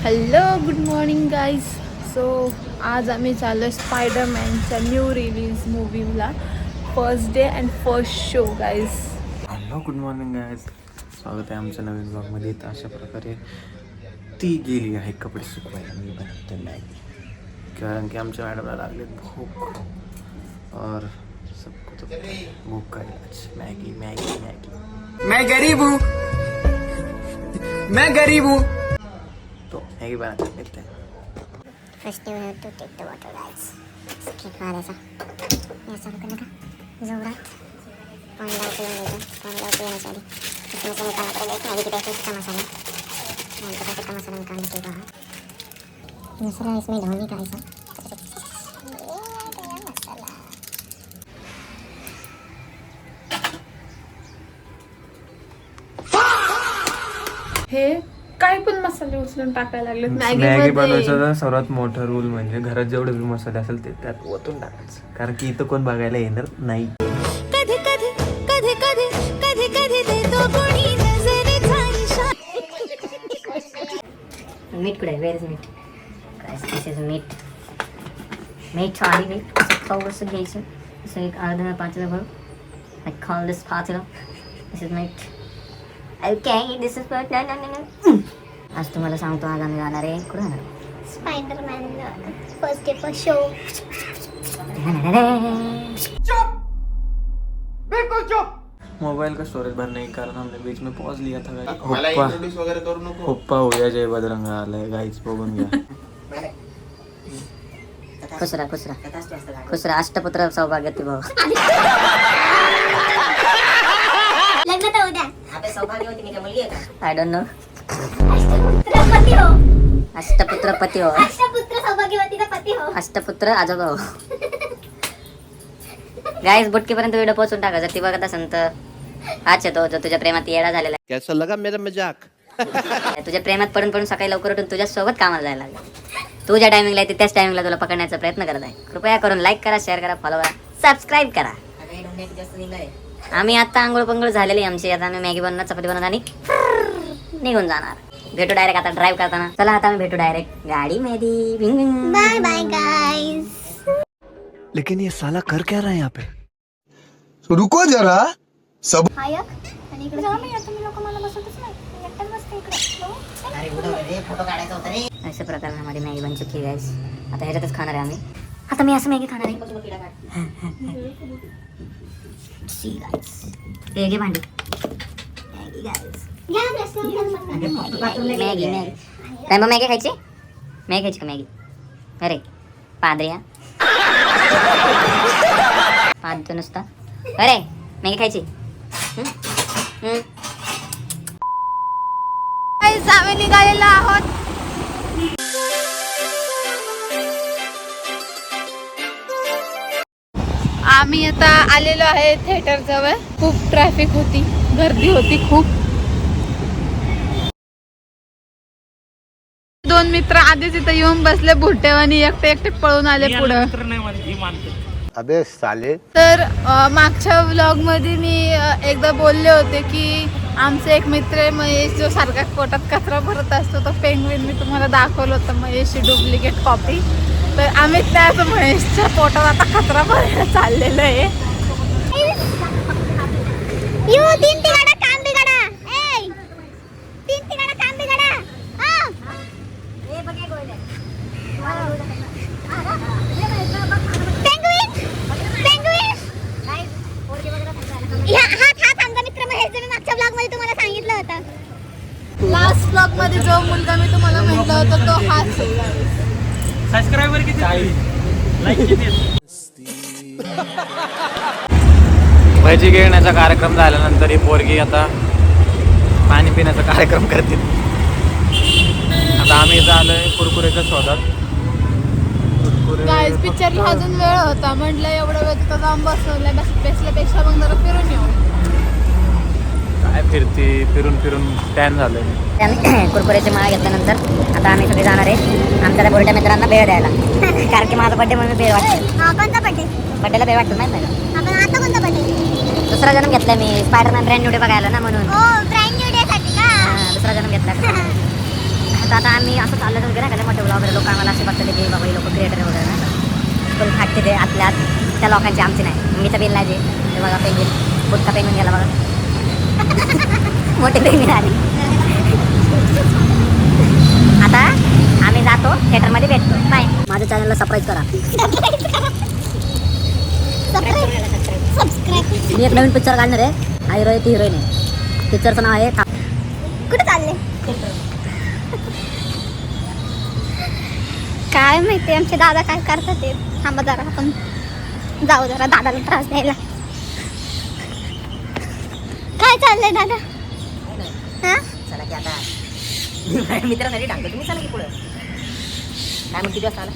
Hello good morning guys. So आज आम्ही चाललो आहे स्पायडरमॅनच्या न्यू रिलीज मूवीला. First day and first show guys. Hello good morning guys, स्वागत आहे आमच्या नवीन ब्लॉगमध्ये. तर अशा प्रकारे ती गेली आहे कपडे सुकवायला. मी बनवतो मॅगी, कारण की आमच्या मॅडमला लागले भूक और सबको तो भूक का इलाज मॅगी मॅगी मॅगी. मैं गरीब हूँ, मैं गरीब हूँ. तो मॅगी बनाते मिलते हैं. First you have to take the water, guys. Skip मारायचा. याचा बघा नका जोरात पाणी लावतो येण्याच्या आधी मसाला काढायला मॅगीची पॅकेटचा मसाला नंतर पॅकेटचा मसाला निकालने के बाद मसाला इसमें डालने का ऐसा हे काय पण मसाले उचलून टाकायला लागले मॅगी बनवायचा सर्वात मोठा रूल म्हणजे घरात जेवढे बी मसाले असेल ते त्यात ओतून टाकायचं, कारण की इथं कोण बघायला येणार नाही. कधी कधी कधी कधी कधी कधी देतो कोणी नजरेचा इशारा. मीठ कुठे वेर इज मीठ गाइस. दिस इज मीठ. मीठ आणि मीठ थोडंसं घ्यायचं. असं एक अर्धा पातेलं भरून I call this spatula. This is meat. Okay, this is what no. आज तुम्हाला सांगतो, आज आम्ही जाणार आहे कुठं जाणार Spiderman first day first show. Mobile का स्टोरेज भरने के कारण हमने बीच में पॉज लिया था. हुप्पा होया जय बजरंग आलाय गाईच, बघून घ्या. खुसरा खुसरा खुसरा अष्टपुत्र सौभाग्यवती भाऊ. लग्न तर उद्या. सौभाग्यवती मी मुलगी आहे का? I don't know. अष्टपुत्र पती हो. अष्टपुत्र सौभाग्यवतीचा पती हो. अष्टपुत्र आजोबा हो. गाईस बुटकीपर्यंत व्हिडिओ पोहोचून टाकायचा. ती बघत असेल तर हाच येतो जो तुझ्या प्रेमात येडा झालेला आहे. कैसा लगा मेरा मजाक? तुझ्या प्रेमात पडून पडून सकाळी लवकर उठून तुझ्या सोबत कामाला जायला लागला. तू ज्या टायमिंगला येते त्याच टायमिंगला तुला पकडण्याचा प्रयत्न करत आहे. कृपया करून लाईक करा, शेअर करा, फॉलो करा, सबस्क्राईब करा. आम्ही आता आंघोळ पंघोळ झालेली आमची. आता आम्ही मॅगी बनवणार, चपाती बनवणार आणि निघून जाणार. भेटू डायरेक्ट आता ड्राईव्ह करताना. चला आता आम्ही भेटू डायरेक्ट गाडी मध्ये. Bye bye guys. लेकिन ये साला कर क्या रहा है यहाँ पे? रुको जरा सब. आणि इकडे तुम्ही लोक मला बसतच नाही. एकटाच बसते इकडे. अशा प्रकारे मध्ये मॅगी बन चुकी गाईज. आता ह्याच्यातच खाणार आहे आम्ही. आता मी असं मॅगी खाणार आहे. हे घे भांडी. Maggi guys. Maggi Maggi Maggi Maggi खायची. मॅगी खायची का मॅगी? अरे पादऱ्या पाहतो नुसता. अरे मॅगी खायची. आम्ही निघालेलो आहोत. आम्ही आता आलेलो आहे थिएटर जवळ. खूप ट्रॅफिक होती, गर्दी होती खूप. दोन मित्र आधीच इथं येऊन बसले भुट्टेवानी, एकटे एकटे पळून आले पुढं. अबे साले. तर मागच्या व्लॉग मध्ये मी एकदा बोलले होते की आमचा एक मित्र आहे महेश, जो सारखा पोटात कचरा भरत असतो. तो पेंग्विन मी तुम्हाला दाखवलं होतं, महेशची डुप्लिकेट कॉपी. तर आम्ही त्याच महेशच्या पोटात आता कचरा भरायला चाललेलो आहे. लास्ट ब्लॉग मध्ये जो मुलगा मी तुम्हाला म्हटलं होतं तो हाच आहे. सबस्क्राइबर किती, लाईक किती? भजी गिळण्याचा कार्यक्रम झाल्यानंतर ही पोरगी आता पाणी पिण्याचा कार्यक्रम करते. आता आम्ही इथं आलोय कुरकुरेच्या शोधात. गाईज पिक्चरला अजून वेळ होता, म्हटलं एवढं वेळ तिथं जाऊन बसवलंय, बसल्यापेक्षा मग जरा फिरून येऊ. काय फिरती, फिरून फिरून टॅन झालंय. आम्ही कुरकुरेचे माळ घेतल्यानंतर आता आम्ही सगळे जाणार आहे आमच्या त्या बोलट्या मित्रांना भेळ द्यायला. कारण की माझा बड्डे म्हणून भेळ वाटते. कोणता बड्डे? बड्डेला भेळ वाटतं माहिती नाही. आता कोणता बड्डे? दुसरा जन्म घेतलाय मी स्पायडरमॅन ब्रँड न्यू डे बघायला ना, म्हणून. दुसरा जन्म घेतला. तर आता आम्ही असं चाललं तर नाही का मोठे वगैरे लोक आम्हाला असे बघतात की बाबा हे लोक क्रिएटर वगैरे नाही का फुल फाटते ते आतल्या आत त्या लोकांची आमची नाही मीचा बिल नाही ते बघा पेंगविन बुटका पेंगविन गेला बघा मोठे पेंगविन आले आता आम्ही जातो थिएटरमध्ये भेटतो बाय माझ्या चॅनलला सबस्क्राईब करा मी एक नवीन पिक्चर काढणार आहे हा हिरो आहे ती हिरोईन आहे पिक्चरचं नाव आहे कुठे चालले काय माहिती आमचे दादा काय करतात ते थांबा जरा आपण जाऊ जरा दादाला त्रास द्यायला काय चाललंय दादा हा चला की आता मित्रासाठी टाकतो तुम्ही चला की पुढं काय मग किती वाजता आला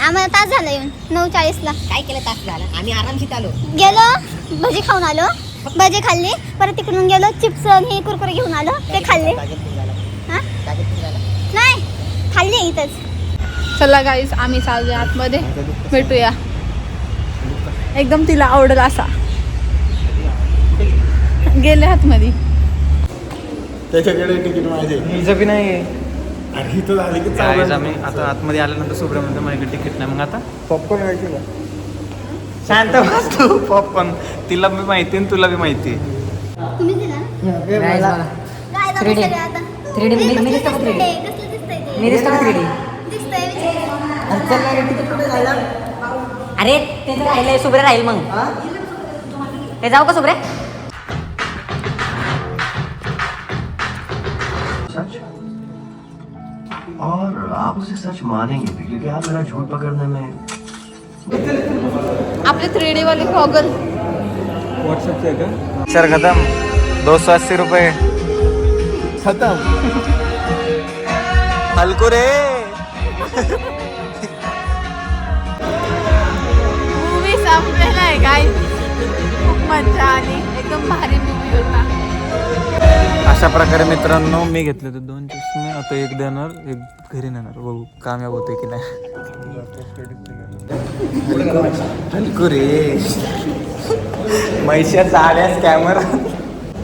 आम्हाला तास झाला येऊन 9:40 काय केलं तास झाला आम्ही आरामशीत आलो गेलो भजी खाऊन आलो भजी खाल्ली परत तिकडून गेलो चिप्स हे कुरकुरे घेऊन आलो ते खाल्ले हा नाही खाल्ले इथंच चला गाईस आम्ही चाललो आतमध्ये भेटूया एकदम तिला आवडेल असा गेले आतमध्ये त्याच्याकडे तिकीट माझे हिचं बी नाही आणि इथं झाली की Guys, आम्ही आता आतमध्ये आल्यानंतर सुब्रमण्य माझ्याकडे तिकीट नाही मग आता पॉपकॉर्न व्हायची का शांत बस तू पॉपकॉर्न तिला बी माहिती आणि तुला बी माहिती तुम्ही दिला ना? काय दाखवू सगळे आता? 3D हे मी कसलं दिसतं का 3D? दिसतंय? कसलं दिसतंय ते? मी दिसतो का 3D? दिसतंय विचार. अरे ते जर राहिलंय सुब्रे राहील मग ते जाऊ का सुब्रे और आप उसे सच मानेंगे भी क्योंकि आप मेरा झूठ पकड़ने में आपले 3D वाले गॉगल व्हॉट्सअपचं आहे का सर खतम 280 रुपये खतम हलको रे मूवी संपलेला आहे काय खूप मजा आली एकदम भारी मूवी होता अशा प्रकारे मित्रांनो मी घेतले तर 2 चष्मे आता एक देणार एक घरी नेणार बघू कामयाब होते की नाही हलको रे मैशाचा आल्या स्कॅमर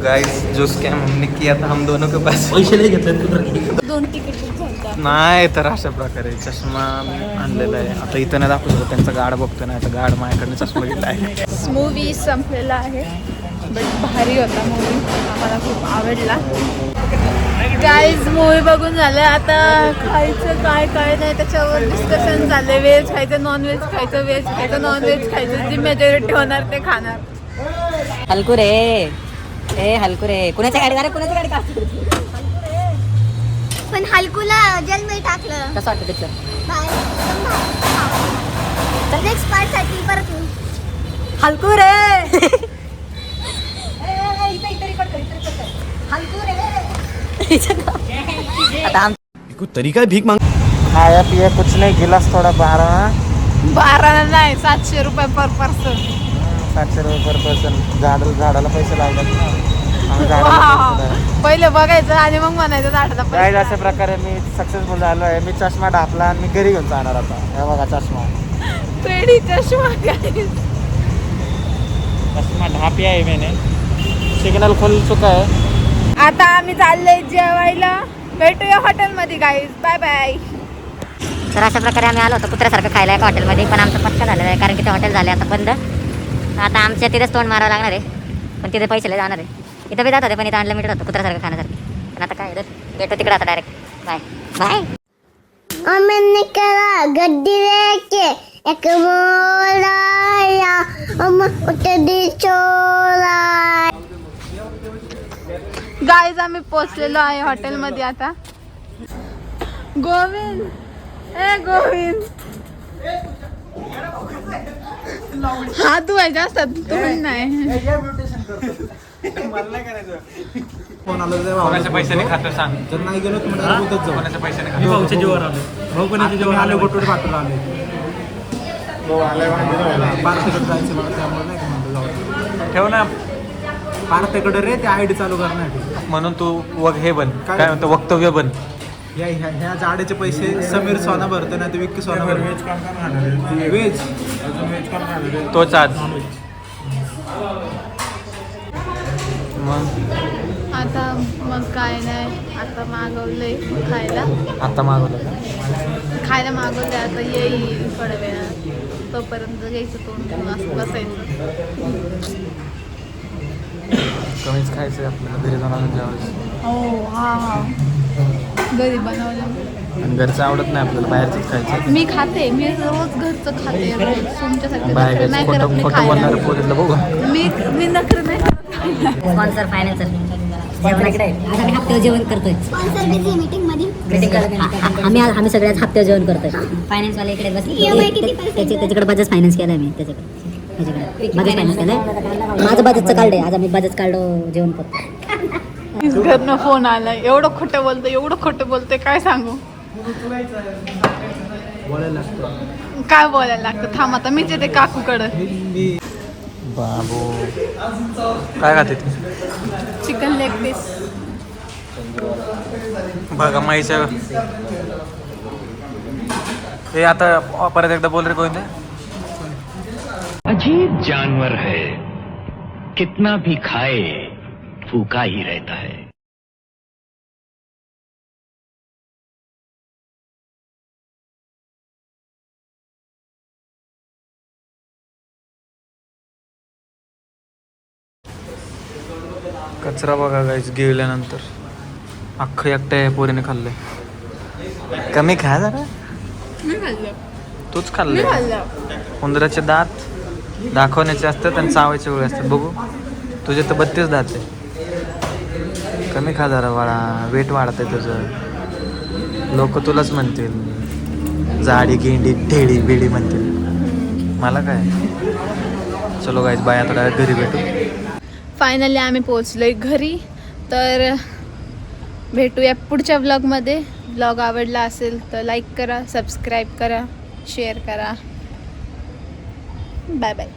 गाइस जो स्कैम हमने किया था हम दोनों के पास पैसे नाही घेतले 2 तिकीट झालता नाही तर अशा प्रकारे चष्मा मी आणलेला आहे आता इथं नाही दाखवतो त्यांचा गाड बघतो नाही तर गाड माझ्याकडनं चष्मा घेतला आहे मूवी संपलेला आहे बट भारी होता मूवी आम्हाला खूप आवडला गाईज मूवी बघून झालं आता खायचं काय काय नाही त्याच्यावर डिस्कशन झाले व्हेज खायचं नॉन व्हेज खायचं व्हेज खायचं नॉन व्हेज खायचं जी मेजॉरिटी होणार ते खाणार हलकू रे ए हलकू रे कुणाच्या गाडी कुणाची गाडी काढतो पण हलकूला जेलमध्ये टाकलं कसं वाटतं पिक्चर बाय नेक्स्ट पार्ट साठी परत येऊ. हलकू रे आता आम कोई तरीका है भीख मांग खाया पिया कुछ नहीं गिलास थोडा 12 नाही 700 रुपये पर पर्सन 700 रुपये पर पर्सन झाडाला पैसे लावतात ना आम्ही झाडाला पैसे लावतो. पहिले बघायचं आणि मग म्हणायचं झाडाचा Guys, अशा प्रकारे मी सक्सेसफुल झालो आहे मी चष्मा ढापला आणि मी घरी घेऊन जाणार आता हे बघा चष्मा 3D चष्मा guys. चष्मा ढापिया आहे मैंने सिग्नल खोल चुका है आता आम्ही चाललोय जेवायला भेटूया हॉटेलमध्ये गाईज बाय बाय तर अशा प्रकारे आम्ही आलो होतो कुत्र्यासारखं खायला एका हॉटेलमध्ये पण आमचं पक्का झालेलं आहे कारण की ते हॉटेल झाले आता बंद आता आमच्या तिथेच तोंड मारावं लागणार आहे पण तिथे पैसे लय जाणार आहे इथं बी जात होते पण इथं अनलिमिटेड होतं कुत्र्यासारखं खाण्यासारखं पण आता काय भेटो तिकडे आता डायरेक्ट बाय बाय मैंने करा गड्डी लेके एक मोलाया उठदी चोला गाईज आम्ही पोचलेलो आहे हॉटेलमध्ये आता गोविंद ए गोविंद हात धुवायचे असतात तुम्ही नाही कोणाच्या पैशाने खातो सांग जर नाही गेलो कोणाच्या पैशाने खातो भाऊच्या जीवावर आलो भाऊ कोणाच्या जीवावर आले गोटोडे पाठवला आले पार्थिकडे जायचं मला त्यामुळे नाही का म्हणलं जाऊ ठेव ना पार्थिकडे रे ते आयडी चालू करण्यासाठी म्हणून तू हे बन काय म्हणतो वक्तव्य बन ह्या जाडेचे पैसे समीर सोना भरतो ना ते विक्की सोना भरतो व्हेज तोच आज मग आता मग काय नाही, आता मागवलंय खायला. आता मागवलं का? खायला मागवलंय, आता येईल थोड्या वेळात. तोपर्यंत घ्यायचं तोंड असं बसायचं. कमीच खायचं आपल्याला, घरी जाऊन आणून जेवायचं. हो हा घरी बनवलं. आणि घरचं आवडत नाही आपल्याला, बाहेरचंच खायचं. मी खाते, मी रोज घरचं खाते. रोज तुमच्यासारखं बाहेर नखरे नाही खोटं करत मी खोटं बोलणारं खायला. पोरीला बघू. मी नखरे नाही करत खायला. स्पॉन्सर फायनान्सर जेवणाकडे आज आम्ही हप्त्यावर जेवण करतोय. स्पॉन्सर बिझी मीटिंग मध्ये आम्ही सगळ्याच हप्त्यावर जेवण करतोय. फायनान्स वाले इकडे EMI किती percent? त्याच्याकडे बजाज फायनान्स केलाय मी. त्याच्याकडे बजाज फायनान्स केलाय. माझं बजाजचं कार्ड आहे. आज आम्ही बजाज कार्ड जेवण करतो. घरनं फोन आला. एवढं खोटं बोलतोय काय सांगू. काय बोलायला लागतं. थांब आता मीच येते काकूकडं. बाबू काय खाते ती? Chicken leg piece. बघा माईच्या हे आता परत एकदा बोल रे कोणते. अजीब जानवर है, कितना भी खाए भूखा ही रहता है. कचरा बघा गाईच गिळल्यानंतर अख्खं एकट्या पोरीने खाल्लंय. कमी खा जरा. मी खाल्लं. तूच मी खाल्लंय. खाल्लं. उंदराचे दात दाखवण्याचे असतात आणि चावायचे वेळ असतात. बघू तुझे तर 32 दात आहे. कमी खा जरा बाळा, वेट वाढतंय तुझं. लोक तुलाच म्हणतील जाडी गेंडी ढेडी बिडी म्हणतील. मला काय. चलो गाईज बाय, आता डायरेक्ट घरी भेटू. फायनली आम्ही पोहोचलोय घरी. तर भेटूया पुढच्या व्लॉगमध्ये. व्लॉग आवडला असेल तर लाईक करा, सबस्क्राईब करा, शेअर करा. Bye bye.